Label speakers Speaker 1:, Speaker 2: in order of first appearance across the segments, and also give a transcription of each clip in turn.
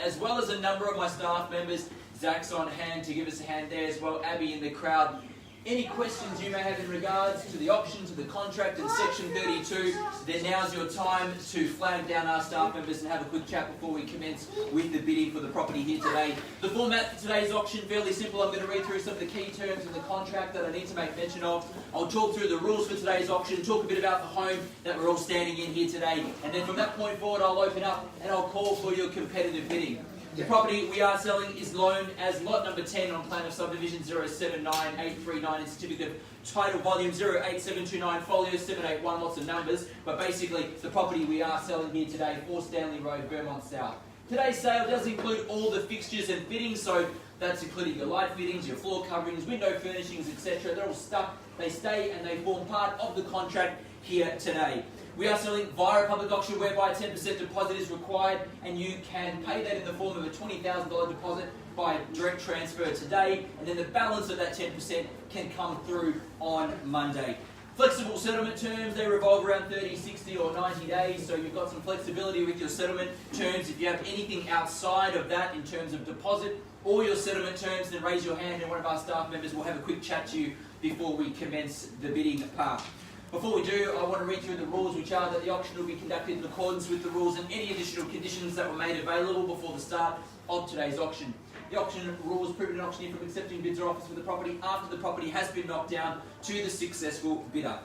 Speaker 1: as well as a number of my staff members. Zach's on hand to give us a hand there as well, Abby in the crowd. Any questions you may have in regards to the option, to the contract in section 32, then now's your time to flag down our staff members and have a quick chat before we commence with the bidding for the property here today. The format for today's auction, fairly simple. I'm going to read through some of the key terms in the contract that I need to make mention of. I'll talk through the rules for today's auction, talk a bit about the home that we're all standing in here today, and then from that point forward I'll open up and I'll call for your competitive bidding. The property we are selling is known as lot number 10 on plan of subdivision 079839 and certificate of title volume 08729 folio 781, lots of numbers, but basically the property we are selling here today, 4 Stanley Road, Vermont South. Today's sale does include all the fixtures and fittings, so that's including your light fittings, your floor coverings, window furnishings, etc. They're all stuck, they stay and they form part of the contract here today. We are selling via a public auction whereby 10% deposit is required, and you can pay that in the form of a $20,000 deposit by direct transfer today, and then the balance of that 10% can come through on Monday. Flexible settlement terms, they revolve around 30, 60 or 90 days, so you've got some flexibility with your settlement terms. If you have anything outside of that in terms of deposit or your settlement terms, then raise your hand and one of our staff members will have a quick chat to you before we commence the bidding part. Before we do, I want to read through the rules, which are that the auction will be conducted in accordance with the rules and any additional conditions that were made available before the start of today's auction. The auction rules prevent an auctioneer from accepting bids or offers for the property after the property has been knocked down to the successful bidder.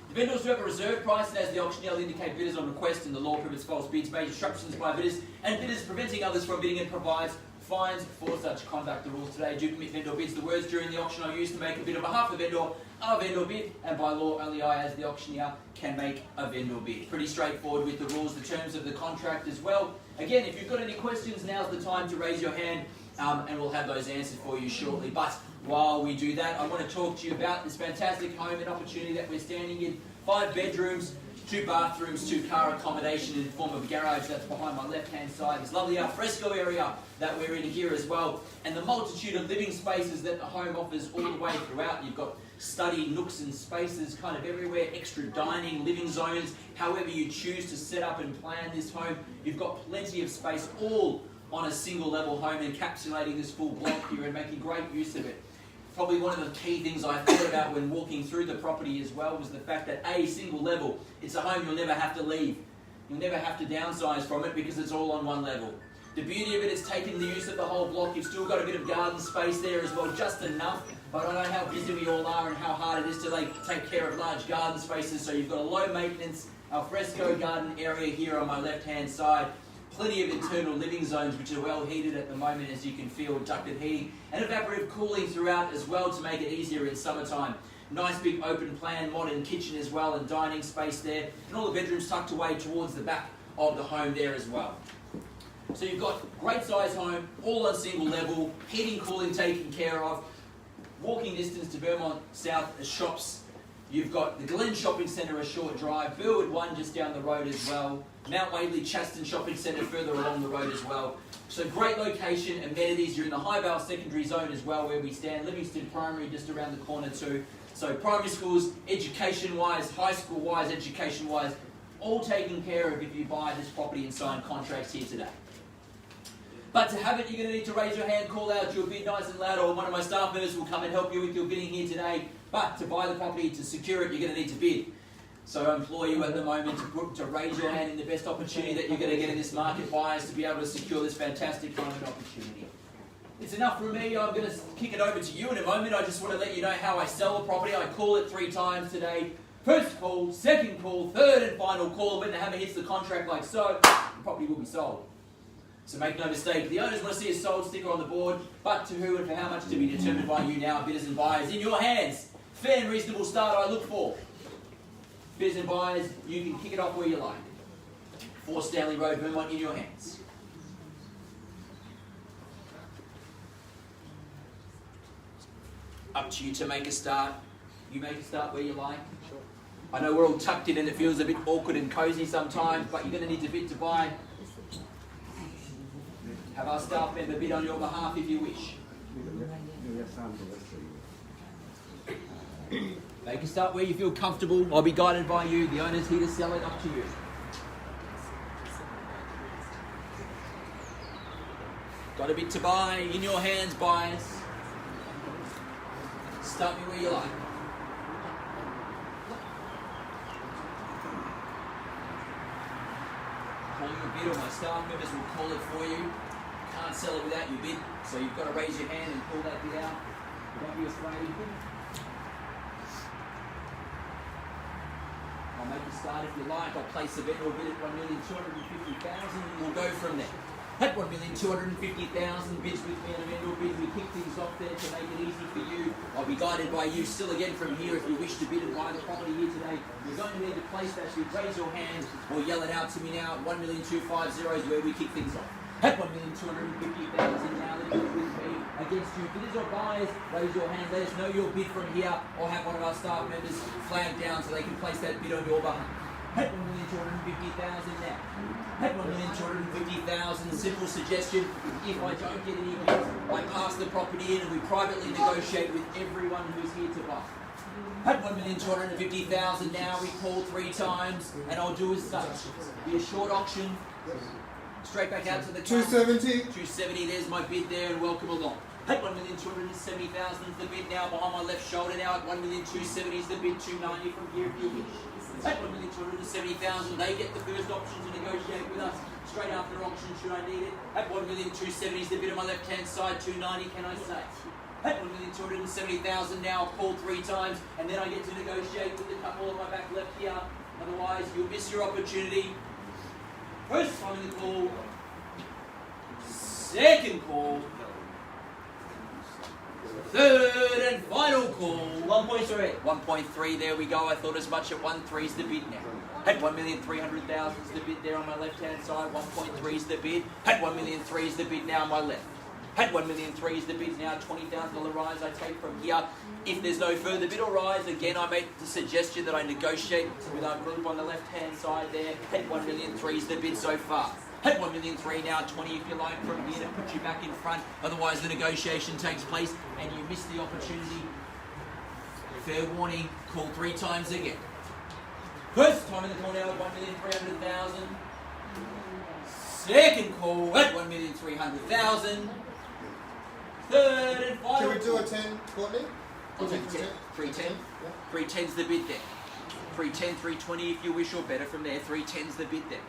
Speaker 1: The vendors do have a reserve price, and as the auctioneer will indicate bidders on request, and the law prohibits false bids, major disruptions by bidders, and bidders preventing others from bidding, and provides fines for such conduct. The rules today do permit vendor bids. The words during the auction are used to make a bid on behalf of the vendor are vendor bid, and by law only I, as the auctioneer, can make a vendor bid. Pretty straightforward with the rules, the terms of the contract as well. Again, if you've got any questions, now's the time to raise your hand, and we'll have those answered for you shortly. But while we do that, I want to talk to you about this fantastic home and opportunity that we're standing in. 5 bedrooms, 2 bathrooms, 2 car accommodation in the form of a garage that's behind my left-hand side. This lovely al fresco area that we're in here as well. And the multitude of living spaces that the home offers all the way throughout. You've got study nooks and spaces kind of everywhere, extra dining, living zones, however you choose to set up and plan this home. You've got plenty of space all on a single level home, encapsulating this full block here and making great use of it. Probably one of the key things I thought about when walking through the property as well was the fact that a single level, it's a home you'll never have to leave. You'll never have to downsize from it because it's all on one level. The beauty of it is taking the use of the whole block. You've still got a bit of garden space there as well, just enough. But I know how busy we all are and how hard it is to take care of large garden spaces. So you've got a low maintenance al fresco garden area here on my left hand side. Plenty of internal living zones which are well heated at the moment, as you can feel, ducted heating and evaporative cooling throughout as well to make it easier in summertime. Nice big open plan modern kitchen as well and dining space there, and all the bedrooms tucked away towards the back of the home there as well. So you've got great size home, all on single level, heating, cooling taken care of, walking distance to Vermont South shops. You've got the Glen Shopping Centre a short drive, Burwood 1 just down the road as well, Mount Waverley Chaston Shopping Centre further along the road as well. So great location, amenities. You're in the High Vale secondary zone as well where we stand. Livingston Primary just around the corner too. So primary schools, education-wise, high school-wise, education-wise, all taken care of if you buy this property and sign contracts here today. But to have it, you're going to need to raise your hand, call out your bid nice and loud, or one of my staff members will come and help you with your bidding here today. But to buy the property, to secure it, you're going to need to bid. So I implore you at the moment to raise your hand in the best opportunity that you're going to get in this market, buyers, to be able to secure this fantastic home and opportunity. It's enough from me. I'm going to kick it over to you in a moment. I just want to let you know how I sell a property. I call it 3 times today. First call, second call, third and final call. When the hammer hits the contract like so, the property will be sold. So make no mistake, the owners want to see a sold sticker on the board, but to who and for how much to be determined by you now, bidders and buyers. In your hands, fair and reasonable start I look for. Bidders and buyers, you can kick it off where you like. 4 Stanley Road, Vermont, in your hands. Up to you to make a start. You make a start where you like. Sure. I know we're all tucked in and it feels a bit awkward and cozy sometimes, but you're going to need to bid to buy. Have our staff member bid on your behalf if you wish. Make a start where you feel comfortable. I'll be guided by you. The owner's here to sell it. Up to you. Got a bid to buy. In your hands, buyers. Start me where you like. Calling your bid, or my staff members will call it for you. Can't sell it without your bid, so you've got to raise your hand and pull that bid out. Don't be afraid. I'll make you start if you like. I'll place a bet or bid at 1,250,000 and we'll go from there. At 1,250,000, bids with me on a vendor bid. We kick things off there to make it easy for you. I'll be guided by you still again from here if you wish to bid and buy the property here today. You're going to need to place that bid, raise your hand or yell it out to me now. 1,250,000 is where we kick things off. At 1,250,000 now, let's bid with me against you. Bidders or buyers, raise your hand. Let us know your bid from here or have one of our staff members flag down so they can place that bid on your behalf. At 1,250,000 now. At 1,250,000, simple suggestion. If I don't get any bids, I pass the property in and we privately negotiate with everyone who's here to buy. At 1,250,000 now, we call 3 times and I'll do as such. Be a short auction. Straight back out to the
Speaker 2: 270.
Speaker 1: 270, there's my bid there and welcome along. At 1,270,000 is the bid now behind my left shoulder now. At 1,270,000 is the bid, 290 from here if you wish. At 1,270,000, they get the first option to negotiate with us straight after auction should I need it. At 1,270,000 is the bid on my left hand side, 290 can I say. At 1,270,000 now, I'll call 3 times and then I get to negotiate with the couple on my back left here. Otherwise, you'll miss your opportunity. First time in the call, second call, third and final call. 1.3. 1.3, there we go. I thought as much at 1.3 is the bid now. At 1,300,000 is the bid there on my left hand side. 1.3 is the bid. At 1,300,000 is the bid now on my left. At 1,300,000 is the bid now. $20,000 rise I take from here. If there's no further bid or rise, again I make the suggestion that I negotiate with our group on the left hand side there. At 1,300,000 is the bid so far. At 1,300,000 now, 20 if you like from here to put you back in front. Otherwise the negotiation takes place and you miss the opportunity. Fair warning, call 3 times again. First time in the call now at 1,300,000. Second call at 1,300,000. Third and final.
Speaker 2: Can we do a 10, Courtney?
Speaker 1: I'll take 10. 310.
Speaker 2: Yeah.
Speaker 1: 310's the bid there. 310, 320 if you wish, or better from there. 310's the bid there.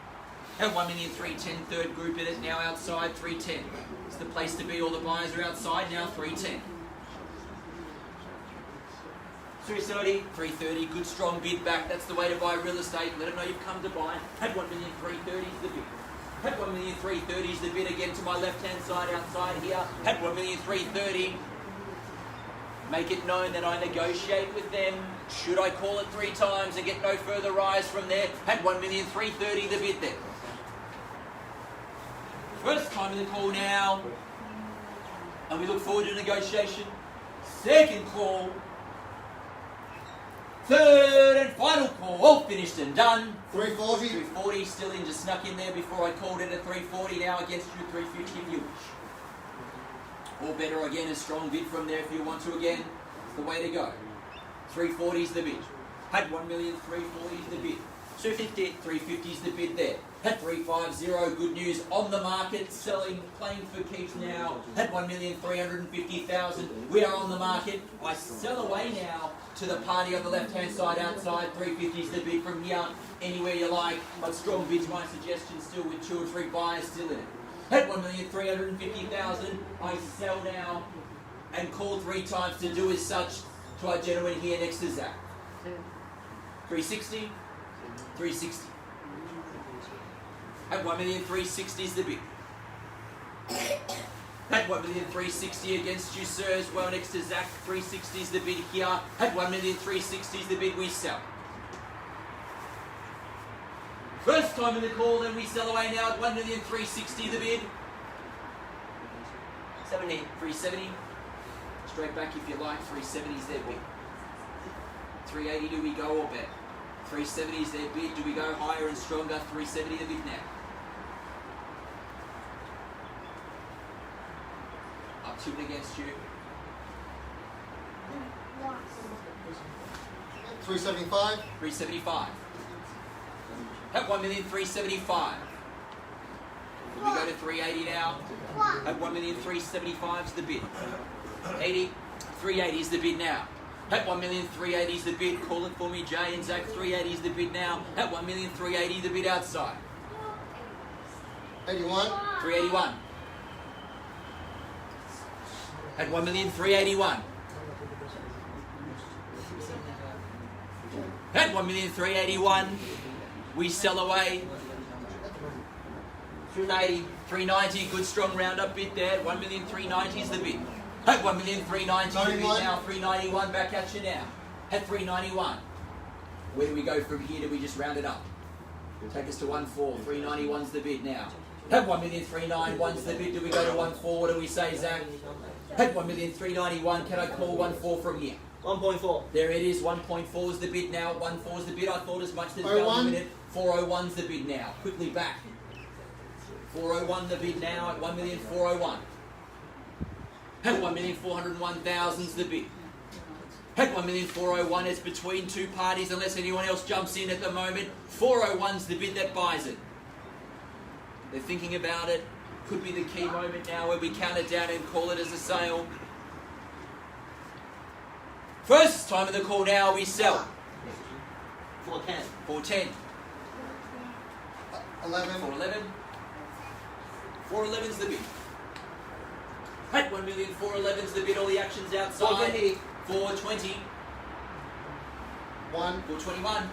Speaker 1: At 1,310,000, third group in it, now outside, 310. It's the place to be, all the buyers are outside, now 310. 330, 330, good strong bid back, that's the way to buy real estate, let them know you've come to buy. At 1,330,000 is the bid. At 1,330,000 is the bid again to my left hand side outside here. At 1,330,000, make it known that I negotiate with them. Should I call it 3 times and get no further rise from there? At 1,330,000 the bid there. First time in the call now, and we look forward to negotiation. Second call. Third and final call, all finished and done.
Speaker 2: 340.
Speaker 1: 340, still in, just snuck in there before I called it at 340. Now against you, 350 if you wish. Or better again, a strong bid from there if you want to again. It's the way to go. 340 is the bid. At 1,340,000 is the bid. 250, 350 is the bid there. At 350, good news, on the market, selling, playing for keeps now. At 1,350,000, we are on the market. I sell away now to the party on the left-hand side outside. 350 is the bid from here, anywhere you like. But strong bids, my suggestion, still with 2 or 3 buyers still in it. At 1,350,000, I sell now and call 3 times to do as such to our gentleman here next to Zach. 360, 360. At 1,360,000 is the bid. At 1,360,000 against you, sir, as well next to Zach. 360 is the bid here. At 1,360,000 is the bid we sell. First time in the call, then we sell away now at 1,360,000 the bid. 70, 370. Straight back if you like, 370 is their bid. 380 do we go or bet? 370 is their bid. Do we go higher and stronger? 370 the bid now. Up to and against you.
Speaker 2: 375.
Speaker 1: 375. At 1,375,000. We go to 380 now. At 1,375,000 is the bid. 80, 380 is the bid now. At 1,380,000 is the bid. Call it for me, Jay and Zach. 380 is the bid now. At 1,380,000 the bid outside.
Speaker 2: 81.
Speaker 1: 381. At 1,381,000. At 1,381,000 we sell away. 380, 390, good strong round-up bid there. 1,390,000 is the bid. At 1,390,000 the bid now. 391 back at you now. At 391. Where do we go from here? Do we just round it up? Take us to 1,400. 391's the bid now. At 1,391,000's the bid. Do we go to 1,400? What do we say, Zach? At 1,391,000, can I call 1,400 from here?
Speaker 3: 1.4.
Speaker 1: There it is. 1.4 is the bid now. 1.4 is the bid. I thought as much. There's
Speaker 2: 01.
Speaker 1: one minute. 401's the bid now. Quickly back. 401 the bid now at 1,401,000. At 1,401,000's the bid. At 1,401,000 it's between two parties unless anyone else jumps in at the moment. 401's the bid that buys it. They're thinking about it. Could be the key moment now where we count it down and call it as a sale. First time of the call now, we sell.
Speaker 3: 410.
Speaker 1: 410.
Speaker 2: 11.
Speaker 1: 411. 411's the bid. At 1,411,000's the bid. All the action's outside.
Speaker 3: 420.
Speaker 1: 420.
Speaker 2: 1.
Speaker 1: 421.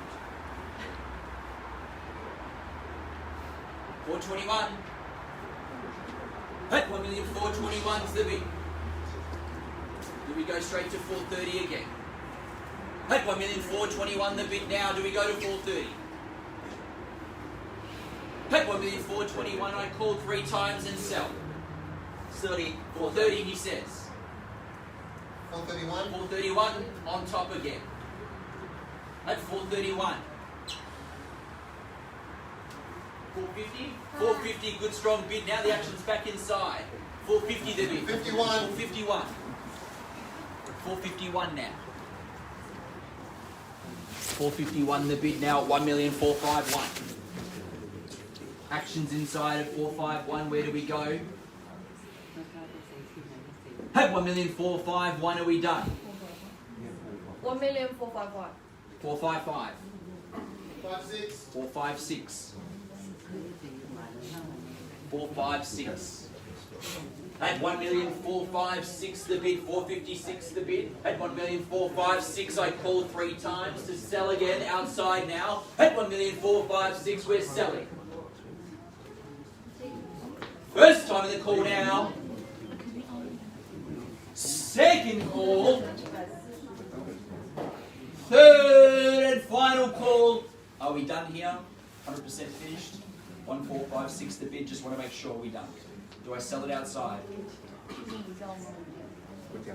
Speaker 1: 421. At 1,421,000's the bid. Do we go straight to 430 again? At 1,421,000 the bid now. Do we go to 430? At 1,421,000 I called 3 times and sell.
Speaker 3: 30.
Speaker 1: 430 he says.
Speaker 2: 431.
Speaker 1: 431 on top again. At 431. 450. 450 good strong bid. Now the action's back inside. 450 the bid.
Speaker 2: 51.
Speaker 1: 451. 451 now. 451 the bid now at 1,451,000. Actions inside at 451. Where do we go? At 1,451,000 are we done?
Speaker 4: 1,451,000.
Speaker 1: 455.
Speaker 2: 56.
Speaker 1: 456. 456. At 1,456,000 the bid, 456 the bid. At 1,456,000 I called 3 times to sell again outside now. At 1,456,000 we're selling. First time in the call now. Second call. Third and final call. Are we done here? 100% finished? 1,456 the bid. Just want to make sure we're done. Do I sell it outside?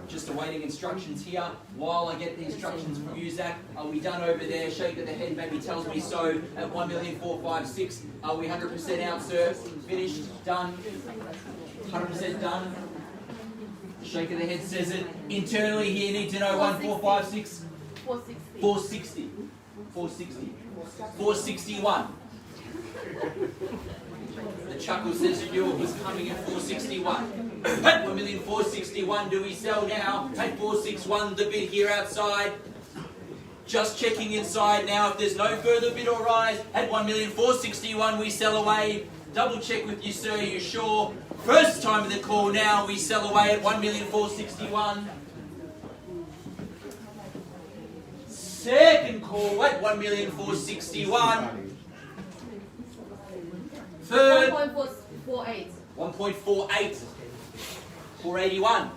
Speaker 1: Just awaiting instructions here. While I get the instructions from you, Zach, are we done over there? Shake of the head maybe tells me so. At 1,456,000, are we 100% out, sir? Finished? Done? 100% done? Shake of the head says it. Internally here, need to know 1,456. 460. 460. 461. The chuckle says you knew it was coming at 461. At 1,461,000 do we sell now? At 461 the bid here outside. Just checking inside now if there's no further bid or rise. At 1,461,000 we sell away. Double check with you, sir, you sure? First time of the call now, we sell away at 1,461,000. Second call at 1,461,000. Third,
Speaker 4: 1.48.
Speaker 1: 1.48. 481.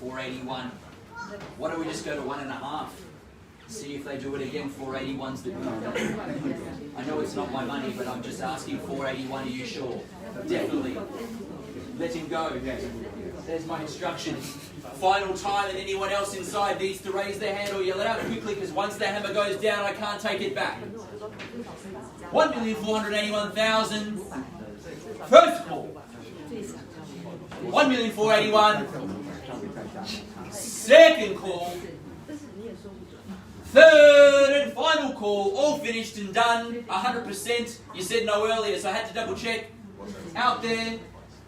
Speaker 1: 481. Why don't we just go to 1.5? See if they do it again. 481's the bid. I know it's not my money, but I'm just asking 481. Are you sure? Definitely. Let him go. There's my instructions. Final time, and anyone else inside needs to raise their hand or yell it out quickly, because once the hammer goes down, I can't take it back. 1,481,000. First call. 1,481,000. Second call. Third and final call, all finished and done, 100%. You said no earlier, so I had to double check. Out there,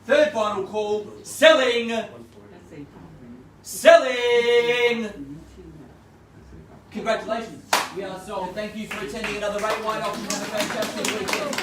Speaker 1: third final call, selling. Congratulations, we are sold. Thank you for attending another rate wide auction. Have a fantastic weekend.